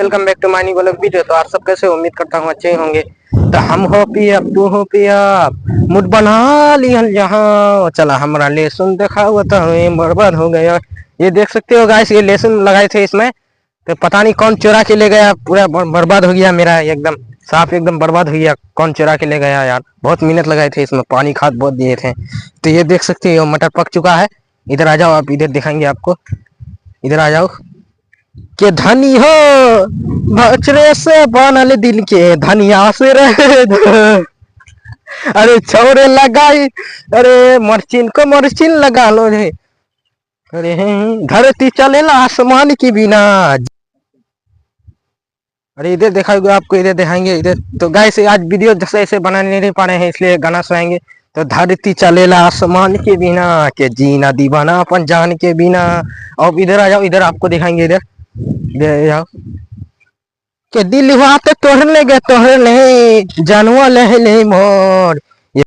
Welcome back to मानी blog video. तो आप सब कैसे हो? उम्मीद करता हूँ अच्छे ही होंगे। तो हम हो पिया तू हो पिया मुठ बना लिया यहाँ चला हमारा लहसुन देखा हुआ था बर्बाद हो गया। ये देख सकते हो गाइस, ये लहसुन लगाए थे इसमें, तो पता नहीं कौन चुरा के ले गया, पूरा बर्बाद हो गया मेरा, एकदम साफ एकदम बर्बाद हो गया। कौन चुरा के ले गया यार, बहुत मेहनत लगाए थे इसमें, पानी खाद बहुत दिए थे। तो ये देख सकते हो मटर पक चुका है। इधर आ जाओ, आप इधर दिखाएंगे आपको, इधर आ जाओ। के धनी हो बचरे से बनल दिल के धनिया से रहे अरे छोरे लगाई, अरे मर्चिन को मर्चिन लगा लो रे। अरे धरती चलेला आसमान की बिना। अरे इधर दिखाओगे आपको, इधर दिखाएंगे इधर। तो गाइस आज वीडियो जैसे ऐसे बनाने नहीं पा रहे हैं, इसलिए गाना सुनाएंगे। तो धरती चलेला आसमान के बिना, के जीना दीवाना अपन जान के बिना। अब इधर आ जाओ, इधर आपको दिखाएंगे, इधर इधर जाओ। के दिल हुआ तो तोड़ ले गए तोड़ ले जानवा ले मोर,